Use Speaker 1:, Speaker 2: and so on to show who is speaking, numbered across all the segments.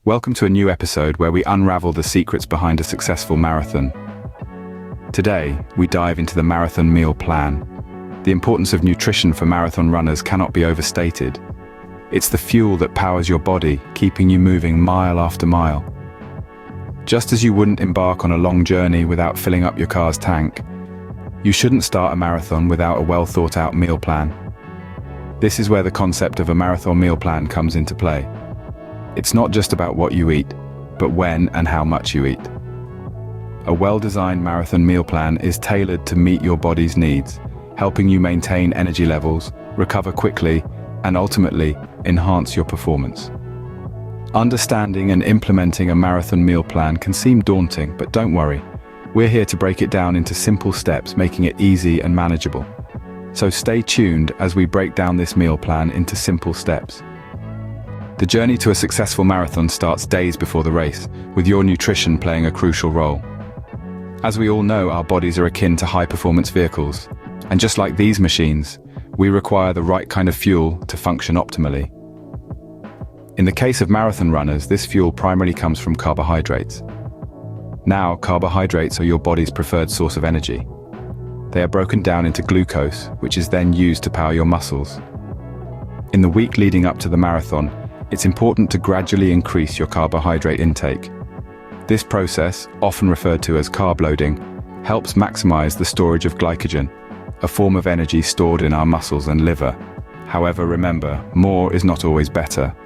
Speaker 1: Welcome to a new episode where we unravel the secrets behind a successful marathon. Today, we dive into the marathon meal plan. The importance of nutrition for marathon runners cannot be overstated. It's the fuel that powers your body, keeping you moving mile after mile. Just as you wouldn't embark on a long journey without filling up your car's tank, you shouldn't start a marathon without a well-thought-out meal plan. This is where the concept of a marathon meal plan comes into play. It's not just about what you eat, but when and how much you eat. A well-designed marathon meal plan is tailored to meet your body's needs, helping you maintain energy levels, recover quickly, and ultimately enhance your performance. Understanding and implementing a marathon meal plan can seem daunting, but don't worry. We're here to break it down into simple steps, making it easy and manageable. So stay tuned as we break down this meal plan into simple steps. The journey to a successful marathon starts days before the race, with your nutrition playing a crucial role. As we all know, our bodies are akin to high-performance vehicles, and just like these machines, we require the right kind of fuel to function optimally. In the case of marathon runners, this fuel primarily comes from carbohydrates. Now, carbohydrates are your body's preferred source of energy. They are broken down into glucose, which is then used to power your muscles. In the week leading up to the marathon, it's important to gradually increase your carbohydrate intake. This process, often referred to as carb loading, helps maximize the storage of glycogen, a form of energy stored in our muscles and liver. However, remember, more is not always better.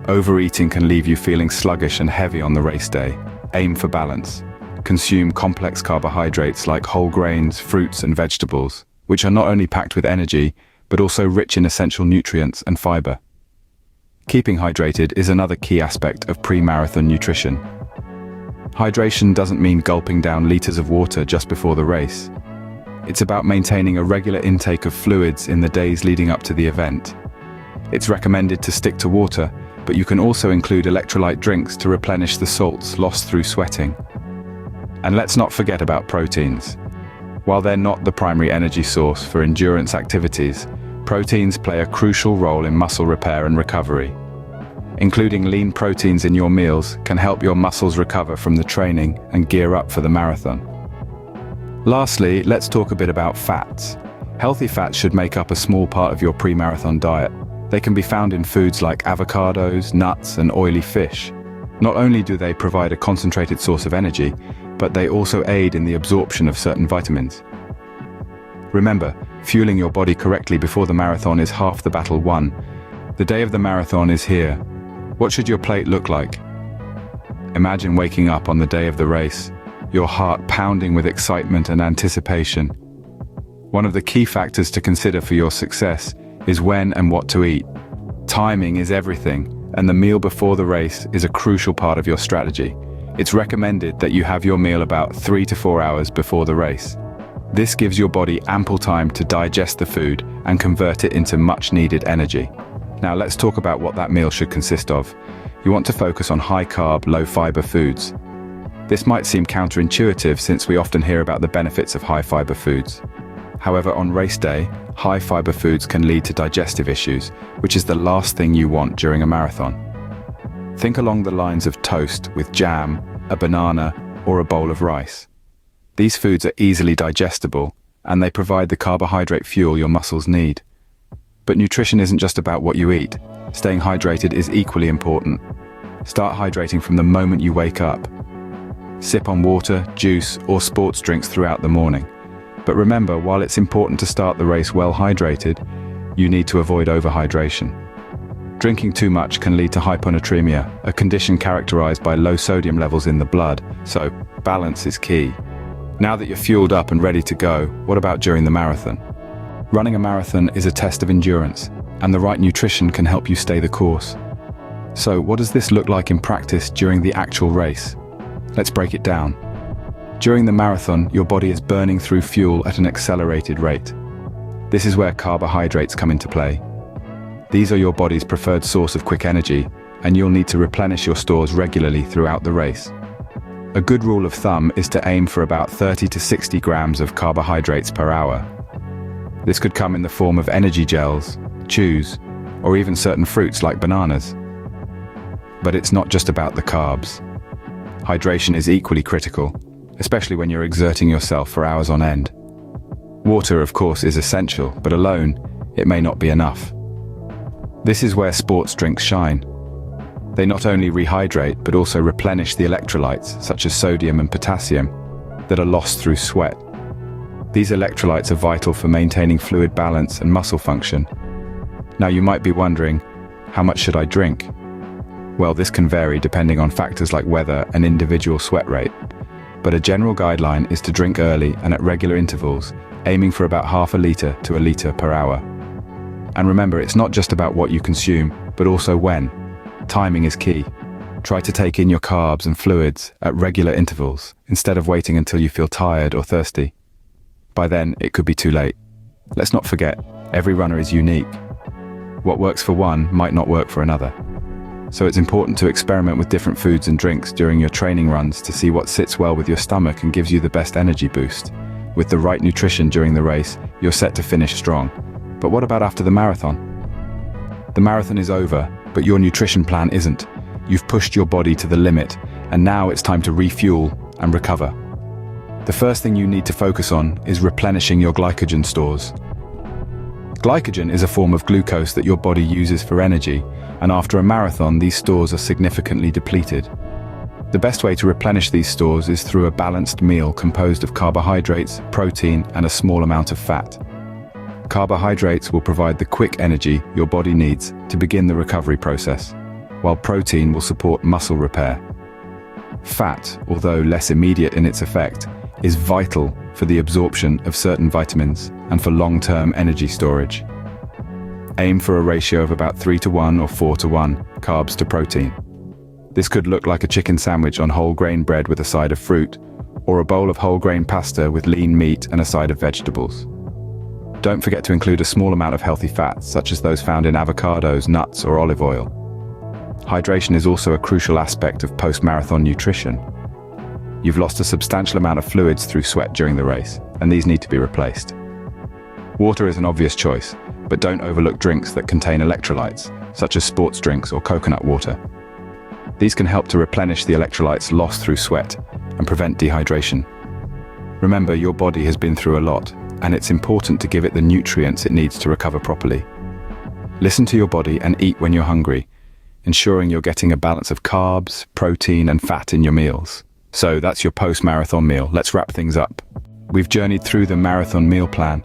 Speaker 1: Overeating can leave you feeling sluggish and heavy on the race day. Aim for balance. Consume complex carbohydrates like whole grains, fruits, and vegetables, which are not only packed with energy, but also rich in essential nutrients and fiber. Keeping hydrated is another key aspect of pre-marathon nutrition. Hydration doesn't mean gulping down liters of water just before the race. It's about maintaining a regular intake of fluids in the days leading up to the event. It's recommended to stick to water, but you can also include electrolyte drinks to replenish the salts lost through sweating. And let's not forget about proteins. While they're not the primary energy source for endurance activities, proteins play a crucial role in muscle repair and recovery. Including lean proteins in your meals can help your muscles recover from the training and gear up for the marathon. Lastly, let's talk a bit about fats. Healthy fats should make up a small part of your pre-marathon diet. They can be found in foods like avocados, nuts, and oily fish. Not only do they provide a concentrated source of energy, but they also aid in the absorption of certain vitamins. Remember, fueling your body correctly before the marathon is half the battle won. The day of the marathon is here. What should your plate look like? Imagine waking up on the day of the race, your heart pounding with excitement and anticipation. One of the key factors to consider for your success is when and what to eat. Timing is everything, and the meal before the race is a crucial part of your strategy. It's recommended that you have your meal about 3 to 4 hours before the race. This gives your body ample time to digest the food and convert it into much-needed energy. Now let's talk about what that meal should consist of. You want to focus on high-carb, low-fiber foods. This might seem counterintuitive since we often hear about the benefits of high-fiber foods. However, on race day, high-fiber foods can lead to digestive issues, which is the last thing you want during a marathon. Think along the lines of toast with jam, a banana, or a bowl of rice. These foods are easily digestible, and they provide the carbohydrate fuel your muscles need. But nutrition isn't just about what you eat. Staying hydrated is equally important. Start hydrating from the moment you wake up. Sip on water, juice, or sports drinks throughout the morning. But remember, while it's important to start the race well hydrated, you need to avoid overhydration. Drinking too much can lead to hyponatremia, a condition characterized by low sodium levels in the blood, so balance is key. Now that you're fueled up and ready to go, what about during the marathon? Running a marathon is a test of endurance, and the right nutrition can help you stay the course. So, what does this look like in practice during the actual race? Let's break it down. During the marathon, your body is burning through fuel at an accelerated rate. This is where carbohydrates come into play. These are your body's preferred source of quick energy, and you'll need to replenish your stores regularly throughout the race. A good rule of thumb is to aim for about 30 to 60 grams of carbohydrates per hour. This could come in the form of energy gels, chews, or even certain fruits like bananas. But it's not just about the carbs. Hydration is equally critical, especially when you're exerting yourself for hours on end. Water, of course, is essential, but alone, it may not be enough. This is where sports drinks shine. They not only rehydrate, but also replenish the electrolytes, such as sodium and potassium, that are lost through sweat. These electrolytes are vital for maintaining fluid balance and muscle function. Now you might be wondering, how much should I drink? Well, this can vary depending on factors like weather and individual sweat rate. But a general guideline is to drink early and at regular intervals, aiming for about half a litre to a litre per hour. And remember, it's not just about what you consume, but also when. Timing is key. Try to take in your carbs and fluids at regular intervals, instead of waiting until you feel tired or thirsty. By then, it could be too late. Let's not forget, every runner is unique. What works for one might not work for another. So it's important to experiment with different foods and drinks during your training runs to see what sits well with your stomach and gives you the best energy boost. With the right nutrition during the race, you're set to finish strong. But what about after the marathon? The marathon is over, but your nutrition plan isn't. You've pushed your body to the limit, and now it's time to refuel and recover. The first thing you need to focus on is replenishing your glycogen stores. Glycogen is a form of glucose that your body uses for energy, and after a marathon, these stores are significantly depleted. The best way to replenish these stores is through a balanced meal composed of carbohydrates, protein, and a small amount of fat. Carbohydrates will provide the quick energy your body needs to begin the recovery process, while protein will support muscle repair. Fat, although less immediate in its effect, is vital for the absorption of certain vitamins and for long-term energy storage. Aim for a ratio of about 3:1 or 4:1 carbs to protein. This could look like a chicken sandwich on whole grain bread with a side of fruit, or a bowl of whole grain pasta with lean meat and a side of vegetables. Don't forget to include a small amount of healthy fats, such as those found in avocados, nuts, or olive oil. Hydration is also a crucial aspect of post-marathon nutrition. You've lost a substantial amount of fluids through sweat during the race, and these need to be replaced. Water is an obvious choice, but don't overlook drinks that contain electrolytes, such as sports drinks or coconut water. These can help to replenish the electrolytes lost through sweat and prevent dehydration. Remember, your body has been through a lot, and it's important to give it the nutrients it needs to recover properly. Listen to your body and eat when you're hungry, ensuring you're getting a balance of carbs, protein, and fat in your meals. So that's your post-marathon meal. Let's wrap things up. We've journeyed through the marathon meal plan,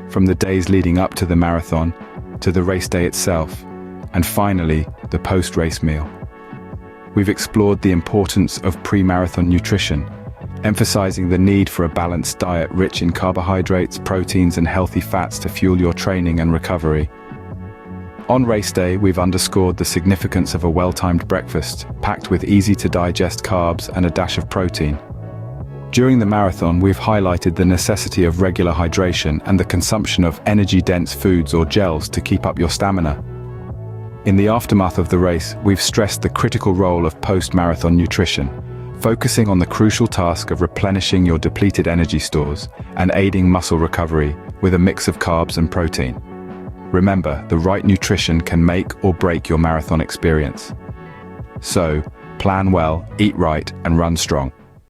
Speaker 1: from the days leading up to the marathon, to the race day itself, and finally, the post-race meal. We've explored the importance of pre-marathon nutrition, emphasizing the need for a balanced diet rich in carbohydrates, proteins, and healthy fats to fuel your training and recovery. On race day, we've underscored the significance of a well-timed breakfast, packed with easy-to-digest carbs and a dash of protein. During the marathon, we've highlighted the necessity of regular hydration and the consumption of energy-dense foods or gels to keep up your stamina. In the aftermath of the race, we've stressed the critical role of post-marathon nutrition, focusing on the crucial task of replenishing your depleted energy stores and aiding muscle recovery with a mix of carbs and protein. Remember, the right nutrition can make or break your marathon experience. So, plan well, eat right, and run strong.